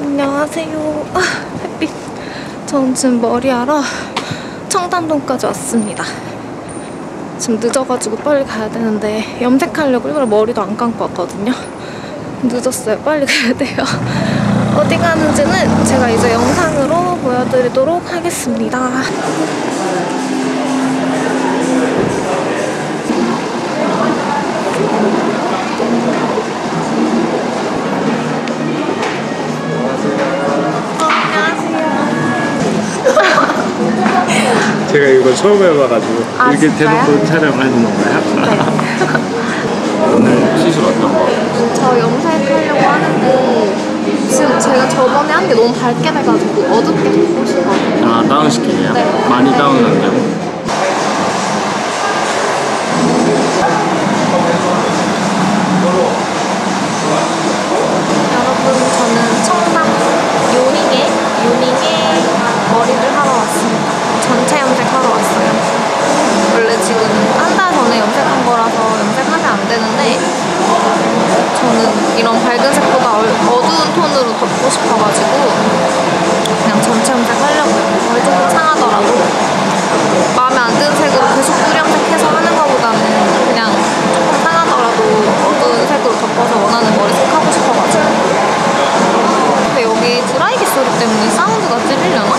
안녕하세요. 햇빛. 전 지금 머리하러 청담동까지 왔습니다. 지금 늦어가지고 빨리 가야 되는데 염색하려고 일부러 머리도 안 감고 왔거든요. 늦었어요. 빨리 가야 돼요. 어디 가는지는 제가 이제 영상으로 보여드리도록 하겠습니다. 제가 이거 처음 해봐가지고 이렇게 진짜요? 대놓고 촬영하는 건가요? 네. 오늘 시술 어떤 거? 저 염색하려고 하는데 지금 제가 저번에 한 게 너무 밝게 돼가지고 어둡게 덮고 싶거든요. 아, 다운시키게요? 네. 많이 다운한데요? 여러분, 저는 청담 요닝에 머리를 하러 왔습니다. 전체 염색하러 왔어요. 원래 지금 한 달 전에 염색한 거라서 염색하면 안 되는데 저는 이런 밝은 색보다 어두운 톤으로 덮고 싶어가지고 그냥 전체 염색하려고요. 머리 조금 상하더라도 마음에 안 드는 색으로 계속 뿌리염색해서 하는 거보다는 그냥 조금 상하더라도 어두운 색으로 덮어서 원하는 머리색 하고 싶어가지고. 근데 여기 드라이기 소리 때문에 사운드가 찔리려나?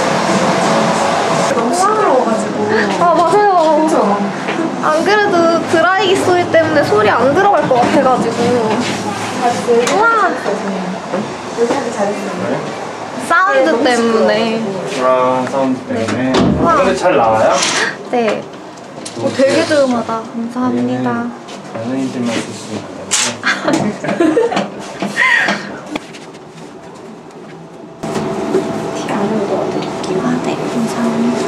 너무 시끄러워가지고. 아, 맞아요. 그쵸? 안 그래도 드라이기 소리 때문에 소리 안 들어갈 것 같아가지고. 우와! 여기 하기 잘했어요. 사운드 때문에. 아, 사운드 때문에. 와. 근데 잘 나와요? 네. 되게 조용하다. 감사합니다. 연예인들만 쓰시면 안 되는데. 티 안으로 넣어드릴게요. 아, 네. 감사합니다.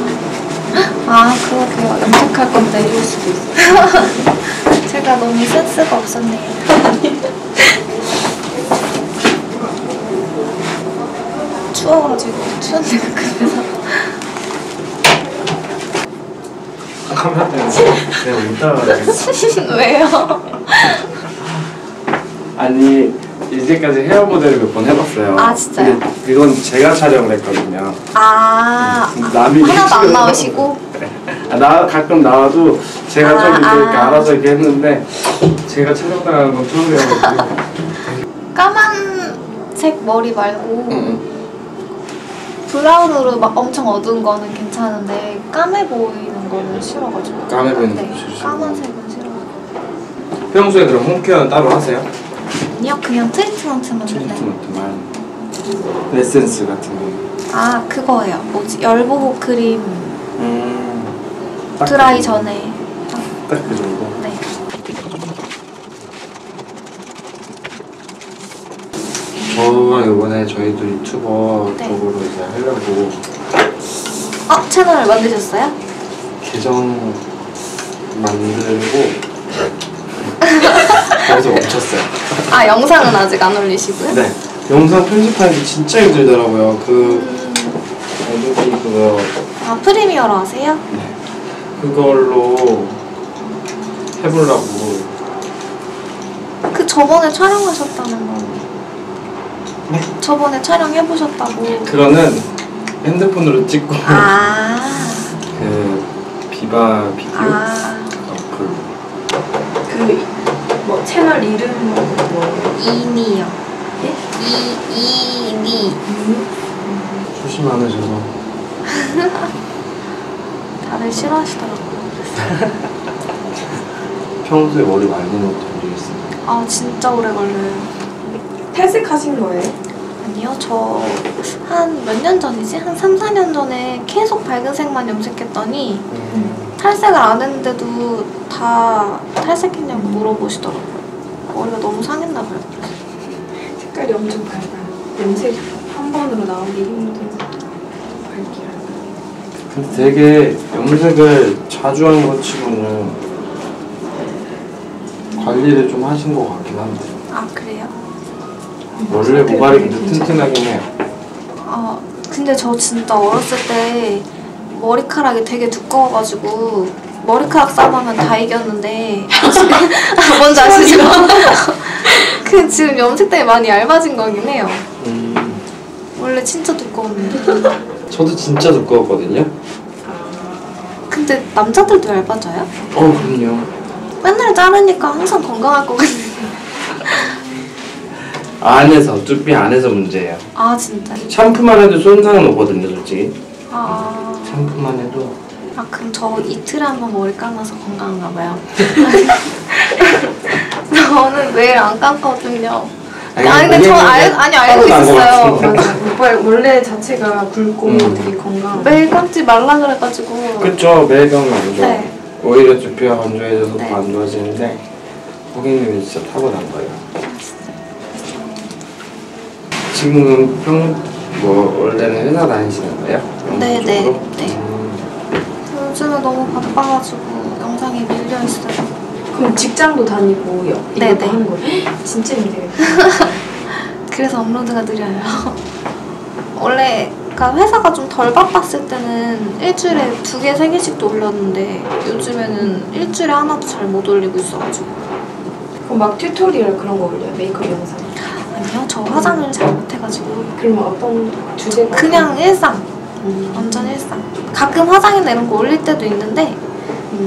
아, 그러게요. 염색할 건데. 이럴 수도 있어요. 제가 너무 센스가 없었네요. 추워가지고 추운 데가 급해서. 카메라 때문에 내가 못 따라가겠어. 왜요? 아니, 이제까지 헤어 모델을 몇 번 해봤어요. 아, 진짜요? 근데 그건 제가 촬영을 했거든요. 아, 남이 하나도 안 찍어서. 나오시고? 네. 나 가끔 나와도 제가 좀 이렇게 알아서 이렇게 했는데 제가 촬영당하는 건 처음이어가지고. 까만색 머리 말고 브라운으로 막 엄청 어두운 거는 괜찮은데 까매 보이는 거는 싫어가지고. 까매 보이는 네, 거 싫으시고. 까만색은 싫어가지고. 평소에 그럼 홈케어는 따로 하세요? 아니요, 그냥 트리트먼트만. 트리트먼트만. 에센스 같은 거. 아, 그거예요. 뭐지? 열보호 크림 딱 드라이 그 전에. 딱 그 정도? 네. 저가 이번에 저희도 유튜버 네. 쪽으로 이제 하려고 채널을 만드셨어요? 계정 만들고 거기서 멈췄어요. 아, 영상은 아직 안 올리시고요? 네. 영상 편집하는 게 진짜 힘들더라고요. 어도비 그거. 아, 프리미어로 하세요? 네. 그걸로 해보려고. 그 저번에 촬영하셨다는 거. 네? 저번에 촬영해보셨다고. 그거는 핸드폰으로 찍고 아. 그 비바 비디오 아. 뭐 채널 이름 뭐 이니요. 예? 이니. 조심 안 하셔서. 다들 싫어하시더라고요. 평소에 머리 말리는 것도 모르겠습니다. 아, 진짜 오래 걸려요. 탈색하신 거예요? 아니요, 저 한 몇 년 전이지? 한 3, 4년 전에 계속 밝은 색만 염색했더니 탈색을 안 했는데도 다 탈색했냐고 물어보시더라고요. 머리가 너무 상했나 봐요. 색깔이 엄청 밝아요. 염색 한 번으로 나오기 힘든 밝기라. 근데 되게 염색을 자주 하는 것 치고는 관리를 좀 하신 것 같긴 한데. 아, 그래요? 원래 모발이 근데 튼튼하긴 해요. 근데 저 진짜 어렸을 때 머리카락이 되게 두꺼워가지고 머리카락 싸움하면 다 이겼는데 뭔지 아시죠? 그 지금 염색 때문에 많이 얇아진 거긴 해요. 저도 진짜 두꺼웠거든요. 근데 남자들도 얇아져요? 그럼요. 맨날 자르니까 항상 건강할 것 같은데. 안에서, 두피 안에서 문제예요. 아 진짜요? 샴푸만 해도 손상은 오거든요, 솔직히. 아 샴푸만 해도. 그럼 저 이틀에 한 번 머리 감아서 건강한가 봐요. 저는 매일 안 감거든요. 근데 저 알고 있었어요. 맞아. 오빠 원래 자체가 굵고 되게 건강. 매일 감지 말라 그래가지고. 그쵸, 매일 감으면 안 좋아. 네. 오히려 두피가 건조해져서 네. 더 안 좋아지는데 고객님이 진짜 타고난 거예요. 지금은 원래는 회사 다니시는 거예요? 네네. 쪽으로? 네. 요즘에 너무 바빠가지고 영상이 밀려 있어요. 그럼 직장도 다니고 네네. 이것도 하는 거예요? 진짜 힘들겠다. 그래서 업로드가 느려요. 원래 그러니까 회사가 좀 덜 바빴을 때는 일주일에 2개, 3개씩도 올렸는데 요즘에는 일주일에 하나도 잘 못 올리고 있어가지고. 그럼 막 튜토리얼 그런 거 올려요? 메이크업 영상? 아니요, 저 화장을 잘 못해가지고. 그러면 어떤 주제가? 그냥 일상. 완전 일상. 가끔 화장이나 이런 거 올릴 때도 있는데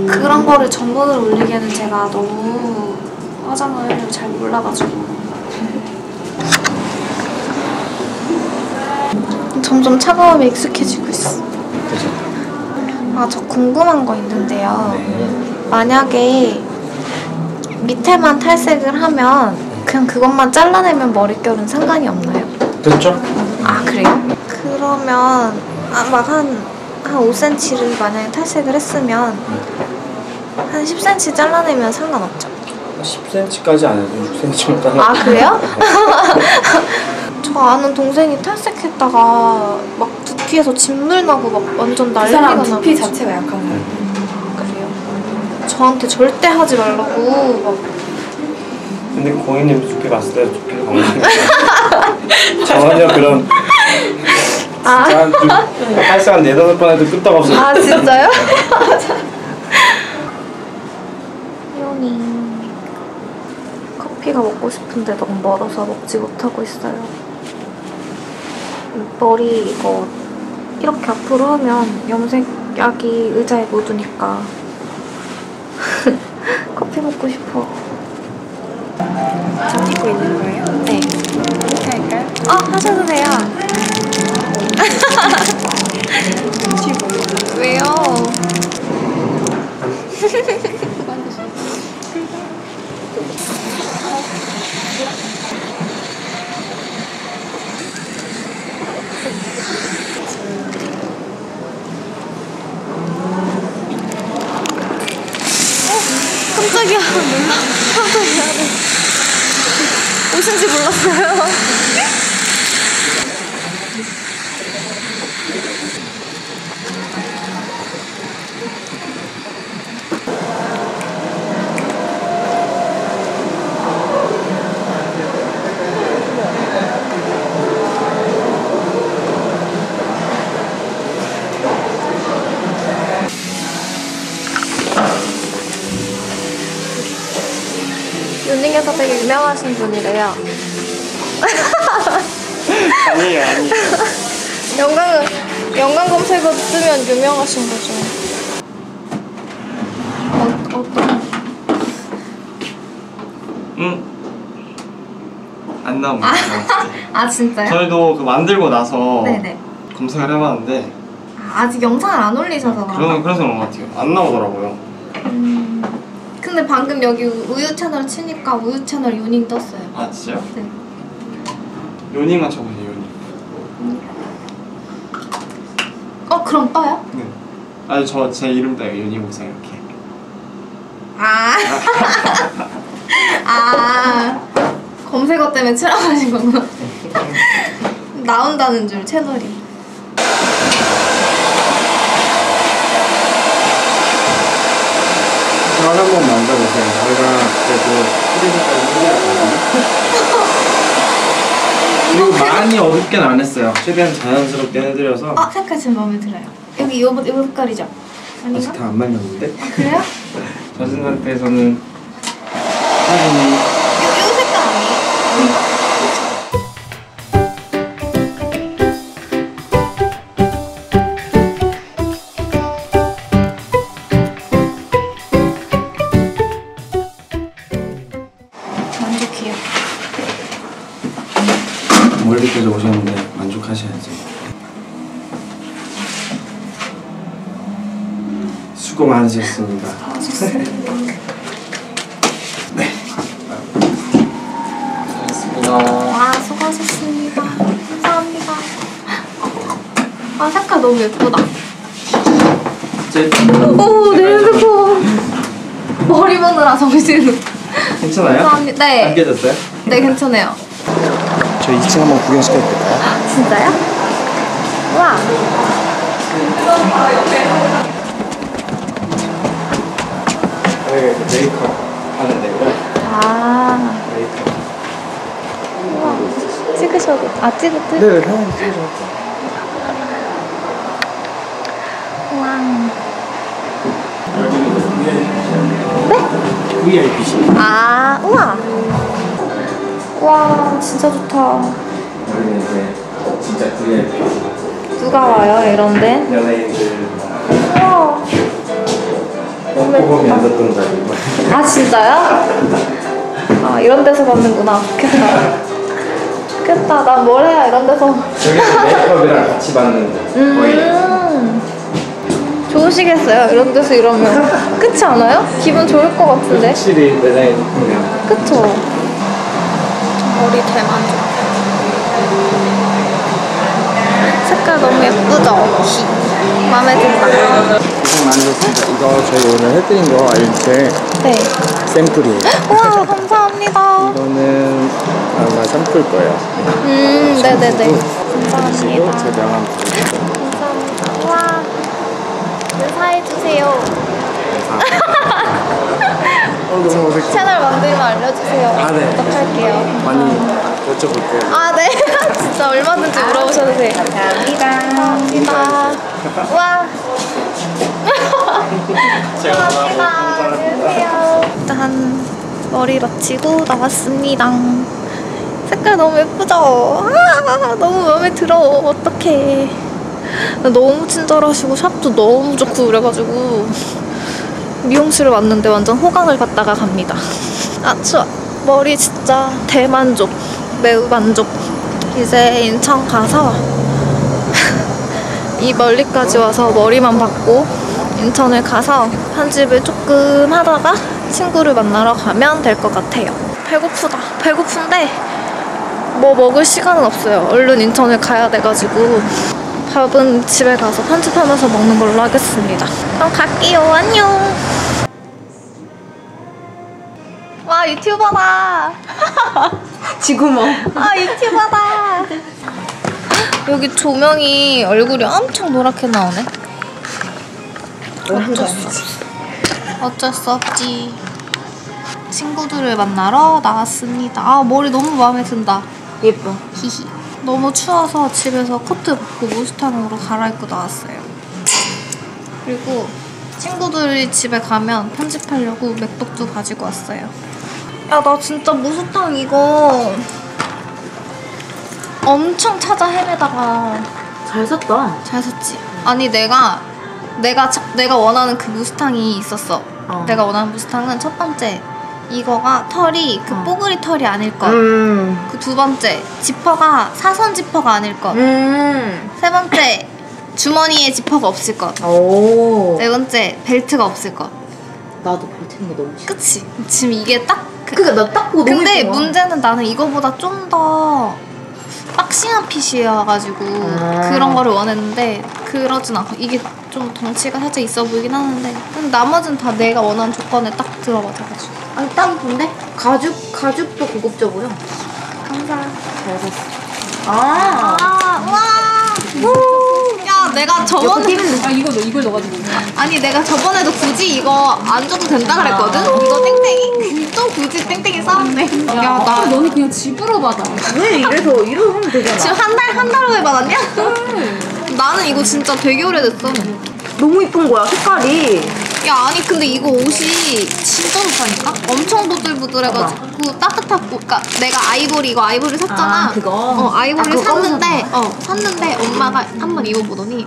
그런 거를 전문으로 올리기에는 제가 너무 화장을 잘 몰라가지고. 점점 차가움에 익숙해지고 있어. 저 궁금한 거 있는데요. 만약에 밑에만 탈색을 하면 그냥 그것만 잘라내면 머릿결은 상관이 없나요? 그렇죠? 아 그래요? 그러면 막 한 5cm를 만약에 탈색을 했으면 한 10cm 잘라내면 상관없죠? 10cm까지 안 해도 6cm만 잘라. 아 그래요? 저 아는 동생이 탈색했다가 막 두피에서 진물 나고 막 완전 그 난리가 사람 나고. 두피 자체가 약한 사람. 그래요? 저한테 절대 하지 말라고 막. 근데 고객님 두피 봤을 때 두피가 건강해요. 전혀 그런 진짜 탈색 한 4-5번 해도 끄떡없어요. 아 진짜요? 희연이 커피가 먹고 싶은데 너무 멀어서 먹지 못하고 있어요. 머리 이거 이렇게 앞으로 하면 염색약이 의자에 묻으니까 커피 먹고 싶어. 저 찍고 있는 거예요? 네. 이렇게 할까요? 하셔도 돼요. 눈치 보여. 왜요? 깜짝이야. 깜짝이야. 오신지 몰랐어요. 윤닝에서 되게 유명하신 분이래요. 아니에요. 연관 검색어 뜨면 유명하신 거죠. 어떤? 안 나옵니다. 아 진짜요? 저희도 그 만들고 나서 네네. 검색을 해봤는데 아직 영상을 안 올리셔서 그런가? 그래서 그런 것 같아요. 안 나오더라고요. 근데 방금 여기 우유 채널 치니까 우유 채널 유닝 떴어요. 아 진짜요? 네. 요닝만 쳐보세요. 요닝. 그럼 떠요? 네. 아니 저 제 이름 따요. 요닝 목상 이렇게. 검색어 때문에 치라하신 거구나. 나온다는 줄 채널이. 저 한번 만져보세요. 저희가 그래도 프리드까지 그리고 많이 어둡게는 안 했어요. 최대한 자연스럽게 해드려서. 색깔 제 마음에 들어요. 여기 요 색깔이죠? 아닌가? 아직 다 안 말렸는데? 그래요? 젖은 상태에서는 사진이 요 색깔 아니에요? 멀리까지 오셨는데 만족하셔야지. 수고 많으셨습니다. 네. 와, 수고하셨습니다. 감사합니다. 아, 색깔 너무 예쁘다. 오, 내 핸드폰. 머리 보느라 정신을. 괜찮아요? 감사합니다. 네. 안 깨졌어요? 네, 괜찮아요. 저 2층 한번 구경시켜도 될까요? 진짜요? 와. 여기 메이크업 하는 데고요. 아. 메이크업. 우와. 찍으셔도. 아, 찍을 듯? 네, 편하게 찍으셔도 돼요. 우와. 네? VIP실. 아, 우와. 와, 진짜 좋다. 여기는 이제 진짜 VIP. 누가 와요, 이런데? 연예인들 우와. 꼼꼼히 앉았던 자리. 아, 진짜요? 아, 이런 데서 받는구나. 좋겠다. 좋겠다. 난 뭘 해야 이런 데서. 여기서 메이크업이랑 같이 받는 거의. 좋으시겠어요? 이런 데서 이러면. 그렇지 않아요? 기분 좋을 것 같은데? 확실히 매장이 높으면. 그쵸? 머리 대만족. 색깔 너무 예쁘죠? 마음에 든다. 고생 많으셨습니다. 이거 저희 오늘 해드린 거 알때 네. 샘플이에요. 우와, 감사합니다. 이거는 아마 샘플 거예요. 네네네. 그리고 감사합니다. 제 명함 감사합니다. 우와. 사해주세요. 너무 어색해. 채널 만들면 알려주세요. 아, 네. 부탁할게요. 많이 여쭤볼게요. 아, 네. 진짜 얼마든지 물어보셔도 돼요. 감사합니다. 와. 감사합니다. 안녕하세요. 일단 머리 마치고 나왔습니다. 색깔 너무 예쁘죠? 아, 너무 마음에 들어. 어떡해. 너무 친절하시고 샵도 너무 좋고 그래가지고 미용실을 왔는데 완전 호강을 받다가 갑니다. 아, 추워. 머리 진짜 대만족. 매우 만족. 이제 인천 가서 이 멀리까지 와서 머리만 받고 인천을 가서 편집을 조금 하다가 친구를 만나러 가면 될 것 같아요. 배고프다. 배고픈데 뭐 먹을 시간은 없어요. 얼른 인천을 가야 돼가지고 밥은 집에 가서 편집하면서 먹는 걸로 하겠습니다. 그럼 갈게요. 안녕. 와, 유튜버다. 지구멍. 아, 유튜버다. 여기 조명이 얼굴이 엄청 노랗게 나오네. 어쩔 수 없지. 친구들을 만나러 나왔습니다. 아, 머리 너무 마음에 든다. 예뻐. 히히. 너무 추워서 집에서 코트 벗고 무스탕으로 갈아입고 나왔어요. 그리고 친구들이 집에 가면 편집하려고 맥북도 가지고 왔어요. 야, 나 진짜 무스탕 이거 엄청 찾아 헤매다가 잘 샀다. 잘 샀지. 아니, 내가 원하는 그 무스탕이 있었어. 내가 원하는 무스탕은 첫 번째, 이거가 털이 그 뽀글이 털이 아닐 것. 그 두 번째, 지퍼가 사선 지퍼가 아닐 것. 세 번째, 주머니에 지퍼가 없을 것. 오. 네 번째, 벨트가 없을 것. 나도 버티는 거 너무 싫어. 그치? 지금 이게 딱 그니까 나 딱 보고 너무 근데 예쁜 거야. 문제는 나는 이거보다 좀 더 박싱한 핏이어가지고 그런 거를 원했는데 그러진 않고 이게 좀 덩치가 살짝 있어 보이긴 하는데 근데 나머지는 다 내가 원하는 조건에 딱 들어맞아가지고. 아니 딱 이쁜데? 가죽도 고급져 보여. 감사. 잘 샀어. 아. 우와. 야, 내가 저번에 이걸 넣어가지고. 아니 내가 저번에도 굳이 이거 안 줘도 된다 그랬거든? 이거 땡땡이? 또 굳이 땡땡이 싸웠네. 야, 나 너는 그냥 집으로 받아. 왜 이래서 하면 되잖아. 지금 한 달 후에 받았냐? 나는 이거 진짜 되게 오래됐어. 너무 이쁜 거야 색깔이. 야, 아니 근데 이거 옷이 진짜 좋다니까? 엄청 부들부들해가지고 따뜻하고. 그러니까 내가 아이보리 이거 아이보리 샀잖아. 아, 그거? 아이보리 그거 샀는데 샀는데 엄마가 한번 입어보더니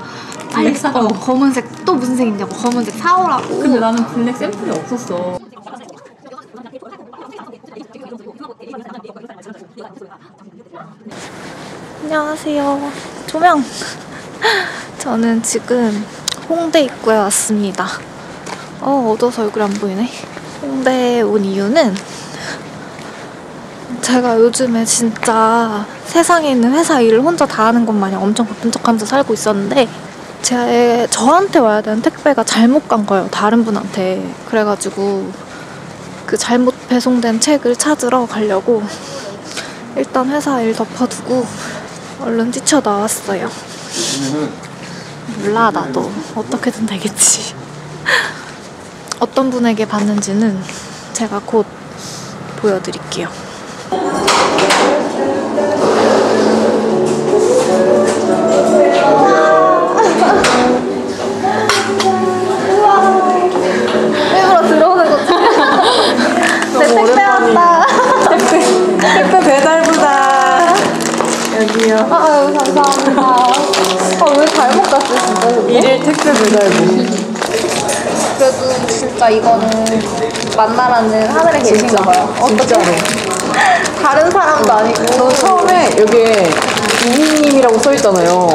블랙 사라고. 검은색 또 무슨 색이냐고 검은색 사오라고. 근데 나는 블랙 샘플이 없었어. 안녕하세요. 조명. 저는 지금 홍대 입구에 왔습니다. 어두워서 얼굴이 안 보이네. 홍대에 온 이유는 제가 요즘에 진짜 세상에 있는 회사 일을 혼자 다 하는 것 마냥 엄청 바쁜 척하면서 살고 있었는데 저한테 와야 되는 택배가 잘못 간 거예요. 다른 분한테. 그래가지고 그 잘못 배송된 책을 찾으러 가려고 일단 회사 일 덮어두고 얼른 뛰쳐나왔어요. 몰라 나도. 어떻게든 되겠지. 어떤 분에게 받는지는 제가 곧 보여드릴게요. 일부러 들어오는 거지? 내 택배 왔다. 택배 배달부다. 여기요. 아유 감사합니다. 왜 잘못 갔어 진짜. 일일 택배 배달부. 그래도 진짜 이거는 만나라는 하늘에 계신가 봐요. 진짜로. 다른 사람도 아니고. 저 처음에 여기에 이니님이라고 써있잖아요.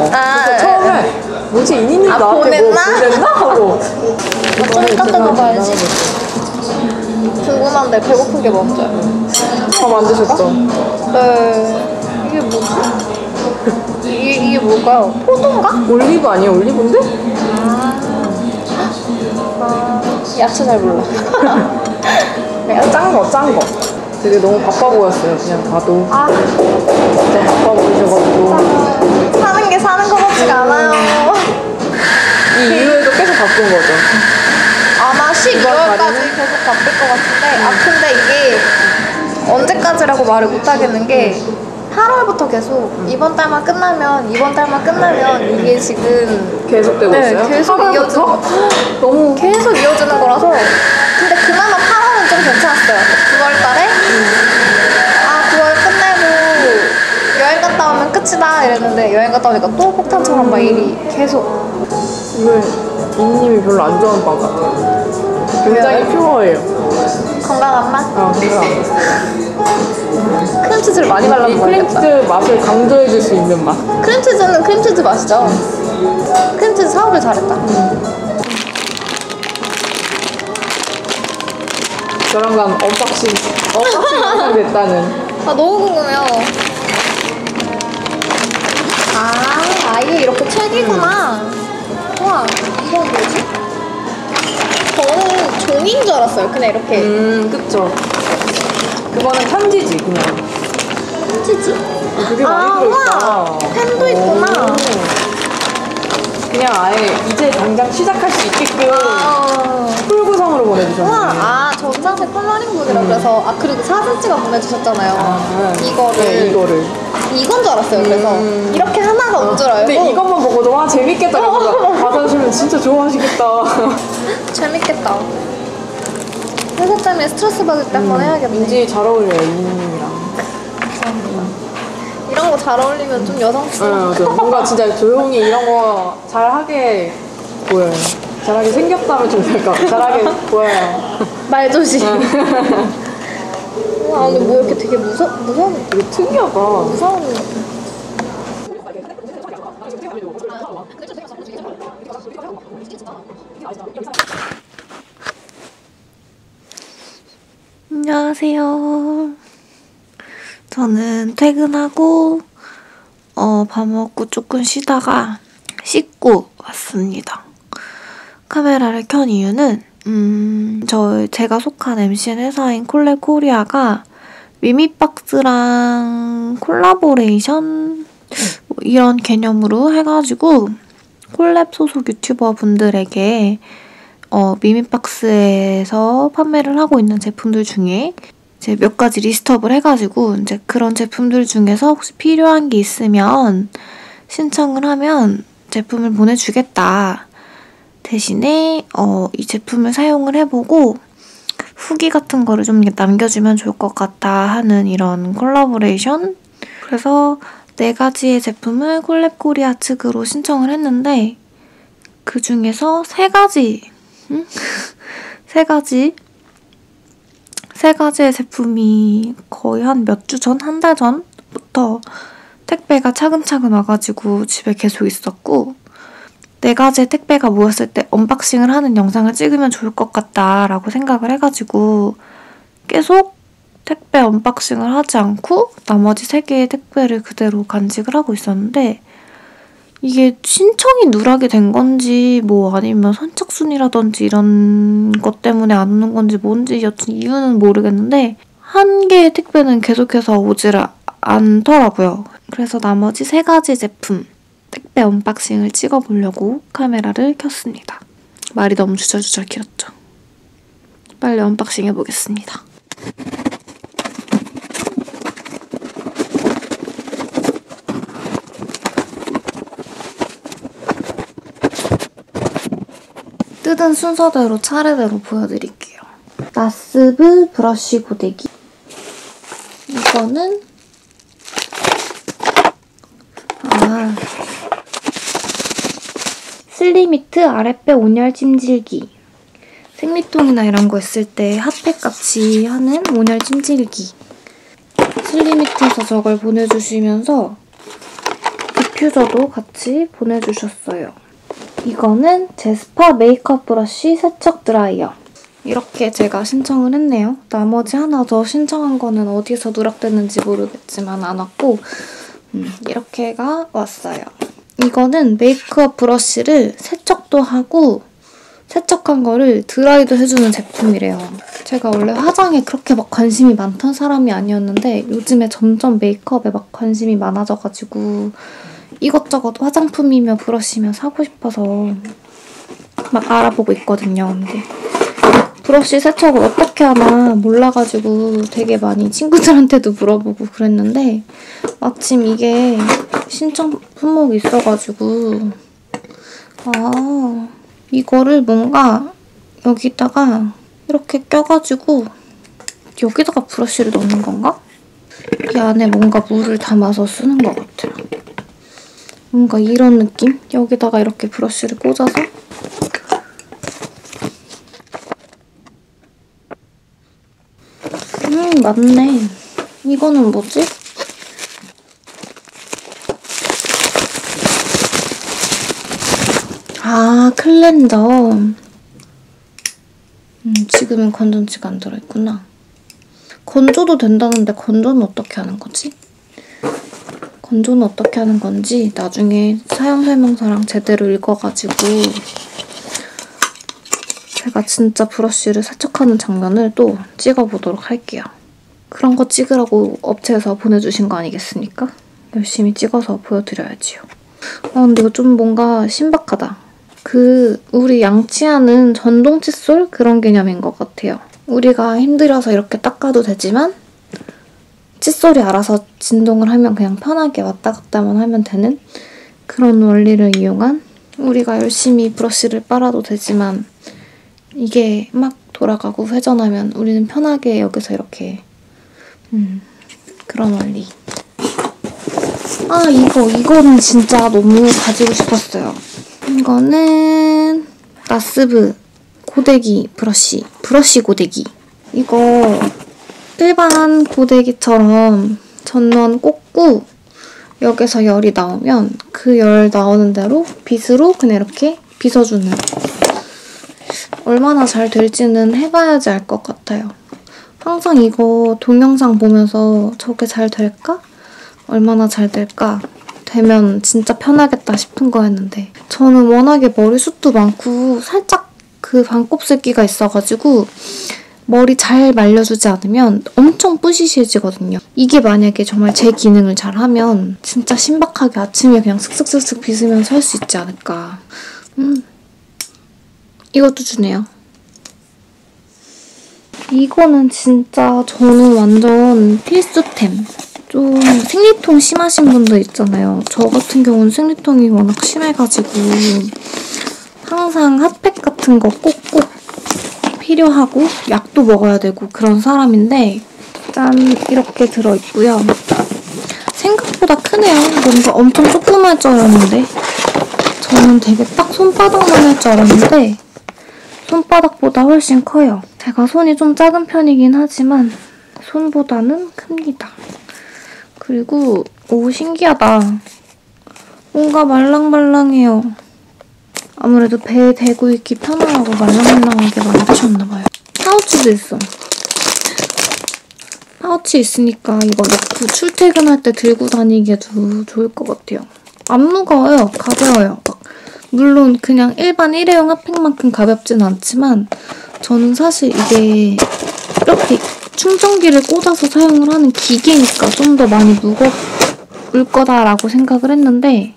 그래서 처음에 뭐지 이니님 나한테 뭐 보냈나? 하고 좀 이따 뜯어봐야지. 궁금한데 배고픈 게 먼저요. 밥 안 드셨죠? 네. 이게 뭐지? 이게 뭘까요? 포도인가? 올리브 아니에요? 올리브인데? 야채 잘 몰라. 그냥 짠 거. 되게 너무 바빠 보였어요. 그냥 봐도. 진짜 바빠 보이셔가지고. 사는 게 사는 것 같지가 않아요. 이 이후에도 계속 바쁜 거죠. 아마 12월까지 계속 바쁠 것 같은데 근데 이게 언제까지라고 말을 못 하겠는 게 8월부터 계속 이번 달만 끝나면 이게 지금 계속되고 있어요? 계속 8월부터? 이어지는 거 너무 계속 이어지는 거라서 근데 그나마 8월은 좀 괜찮았어요. 9월 달에 9월 끝내고 여행 갔다 오면 끝이다 이랬는데 여행 갔다 오니까 또 폭탄처럼 막 일이 계속. 이걸 이니님이 별로 안 좋아하는 빵 같아요. 굉장히 퓨어해요. 건강한 맛? 건강한 크림치즈를 많이 이 발라서 크림치즈 모르겠다. 맛을 강조해줄 수 있는 맛. 크림치즈는 크림치즈 맛이죠. 크림치즈 사업을 잘했다. 저랑간 언박싱 완성됐다는. 너무 궁금해요. 아예 이렇게 책이구나. 우와, 이건 뭐지? 저는 종이인 줄 알았어요. 그냥 이렇게. 그쵸. 그거는 편지지 그냥. 편지지? 되게 많이 들어있다. 우와, 펜도 있구나. 그냥 아예 이제 당장 시작할 수 있게끔 풀 구성으로 보내주셨네요. 우와, 전자색 컬러링북이라 그래서 그리고 사진 찍어 보내주셨잖아요. 네, 이거를. 이건 줄 알았어요. 그래서 이렇게 하나가 온 줄 알고. 근데 이것만 보고도 와 재밌겠다 이러고 받아주시면 진짜 좋아하시겠다. 재밌겠다. 회사 때문에 스트레스 받을 때 한번 해야겠네. 왠지 잘 어울려요 이님이랑. 이런 거 잘 어울리면 좀 여성스러워. 맞아. 뭔가 진짜 조용히 이런 거 잘하게 보여요. 잘하게 생겼다면 좀 될까? 잘하게 보여요. 말 조심. 와, 근데 뭐 이렇게 되게 무서운 되게 특이하다. 무서운. 안녕하세요. 저는 퇴근하고 밥 먹고 조금 쉬다가 씻고 왔습니다. 카메라를 켠 이유는 제가 속한 MCN 회사인 콜랩 코리아가 미미박스랑 콜라보레이션 이런 개념으로 해가지고 콜랩 소속 유튜버 분들에게 미미박스에서 판매를 하고 있는 제품들 중에 이제 몇 가지 리스트업을 해가지고 이제 그런 제품들 중에서 혹시 필요한 게 있으면 신청을 하면 제품을 보내주겠다. 대신에 이 제품을 사용을 해보고 후기 같은 거를 좀 남겨주면 좋을 것 같다 하는 이런 콜라보레이션. 그래서 4가지의 제품을 콜랩 코리아 측으로 신청을 했는데 그 중에서 3가지 세 가지의 제품이 거의 한 몇 주 전? 한 달 전부터 택배가 차근차근 와가지고 집에 계속 있었고, 4가지의 택배가 모였을 때 언박싱을 하는 영상을 찍으면 좋을 것 같다라고 생각을 해가지고 계속 택배 언박싱을 하지 않고 나머지 3개의 택배를 그대로 간직을 하고 있었는데, 이게 신청이 누락이 된 건지 뭐 아니면 선착순이라든지 이런 것 때문에 안 오는 건지 뭔지 여튼 이유는 모르겠는데, 한 개의 택배는 계속해서 오지를 않더라고요. 그래서 나머지 3가지 제품 택배 언박싱을 찍어보려고 카메라를 켰습니다. 말이 너무 주절주절 길었죠. 빨리 언박싱 해보겠습니다. 뜯은 순서대로 차례대로 보여드릴게요. 나스브 브러쉬 고데기. 이거는 슬리미트 아랫배 온열 찜질기. 생리통이나 이런 거 있을 때 핫팩같이 하는 온열 찜질기. 슬리미트에서 저걸 보내주시면서 디퓨저도 같이 보내주셨어요. 이거는 제 스파 메이크업 브러쉬 세척 드라이어. 이렇게 제가 신청을 했네요. 나머지 하나 더 신청한 거는 어디서 누락됐는지 모르겠지만 안 왔고, 이렇게가 왔어요. 이거는 메이크업 브러쉬를 세척도 하고 세척한 거를 드라이도 해주는 제품이래요. 제가 원래 화장에 그렇게 막 관심이 많던 사람이 아니었는데 요즘에 점점 메이크업에 막 관심이 많아져가지고 이것저것 화장품이며 브러쉬며 사고 싶어서 막 알아보고 있거든요. 근데 브러쉬 세척을 어떻게 하나 몰라가지고 되게 많이 친구들한테도 물어보고 그랬는데 마침 이게 신청 품목이 있어가지고 이거를 뭔가 여기다가 이렇게 껴가지고 여기다가 브러쉬를 넣는 건가? 이 안에 뭔가 물을 담아서 쓰는 것 같아요. 뭔가 이런 느낌? 여기다가 이렇게 브러쉬를 꽂아서 맞네. 이거는 뭐지? 클렌저. 지금은 건전지가 안 들어있구나. 건조도 된다는데 건조는 어떻게 하는 거지? 건조는 어떻게 하는 건지 나중에 사용 설명서랑 제대로 읽어가지고 제가 진짜 브러쉬를 세척하는 장면을 또 찍어보도록 할게요. 그런 거 찍으라고 업체에서 보내주신 거 아니겠습니까? 열심히 찍어서 보여드려야지요. 근데 이거 좀 뭔가 신박하다. 우리 양치하는 전동 칫솔? 그런 개념인 것 같아요. 우리가 힘들어서 이렇게 닦아도 되지만 칫솔이 알아서 진동을 하면 그냥 편하게 왔다 갔다만 하면 되는 그런 원리를 이용한, 우리가 열심히 브러쉬를 빨아도 되지만 이게 막 돌아가고 회전하면 우리는 편하게 여기서 이렇게 그런 원리. 이거는 진짜 너무 가지고 싶었어요. 이거는 나스브 고데기 브러쉬 고데기. 이거 일반 고데기처럼 전원 꽂고 여기서 열이 나오면 그 열 나오는 대로 빗으로 그냥 이렇게 빗어주는. 얼마나 잘 될지는 해봐야지 알 것 같아요. 항상 이거 동영상 보면서 저게 잘 될까? 얼마나 잘 될까? 되면 진짜 편하겠다 싶은 거였는데 저는 워낙에 머리숱도 많고 살짝 그 반곱슬기가 있어가지고 머리 잘 말려주지 않으면 엄청 뿌시시해지거든요. 이게 만약에 정말 제 기능을 잘하면 진짜 신박하게 아침에 그냥 슥슥슥슥 빗으면서 할 수 있지 않을까. 이것도 주네요. 이거는 진짜 저는 완전 필수템. 좀 생리통 심하신 분들 있잖아요. 저 같은 경우는 생리통이 워낙 심해가지고 항상 핫팩 같은 거 꼭꼭 필요하고 약도 먹어야 되고 그런 사람인데 짠, 이렇게 들어있고요. 생각보다 크네요. 뭔가 엄청 조그만 줄 알았는데 저는 되게 딱 손바닥만 할 줄 알았는데 손바닥보다 훨씬 커요. 제가 손이 좀 작은 편이긴 하지만 손보다는 큽니다. 그리고 오 신기하다. 뭔가 말랑말랑해요. 아무래도 배에 대고 있기 편하라고 말랑말랑하게 만드셨나봐요. 파우치도 있어. 파우치 있으니까 이거 넣고 출퇴근할 때 들고 다니기에도 좋을 것 같아요. 안 무거워요. 가벼워요. 물론 그냥 일반 일회용 핫팩만큼 가볍진 않지만 저는 사실 이게 이렇게 충전기를 꽂아서 사용을 하는 기계니까 좀 더 많이 무거울 거다라고 생각을 했는데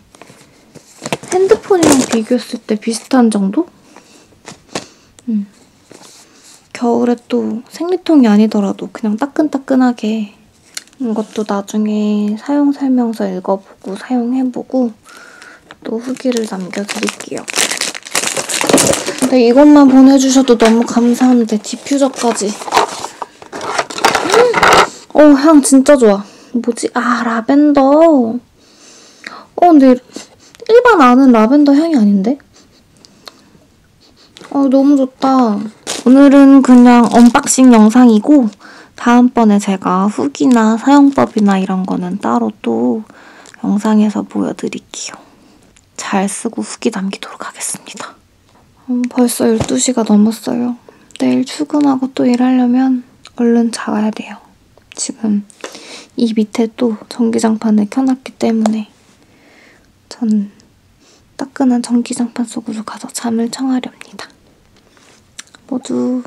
핸드폰이랑 비교했을 때 비슷한 정도? 겨울에 또 생리통이 아니더라도 그냥 따끈따끈하게 이것도 나중에 사용 설명서 읽어보고 사용해보고 또 후기를 남겨드릴게요. 근데 이것만 보내주셔도 너무 감사한데 디퓨저까지. 향 진짜 좋아. 뭐지? 아, 라벤더. 근데 일반 아는 라벤더 향이 아닌데? 너무 좋다. 오늘은 그냥 언박싱 영상이고 다음번에 제가 후기나 사용법이나 이런 거는 따로 또 영상에서 보여드릴게요. 잘 쓰고 후기 남기도록 하겠습니다. 벌써 12시가 넘었어요. 내일 출근하고 또 일하려면 얼른 자야 돼요. 지금 이 밑에 또 전기장판을 켜놨기 때문에 전 따끈한 전기장판 속으로 가서 잠을 청하렵니다. 모두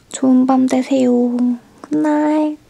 좋은 밤 되세요. 굿나잇.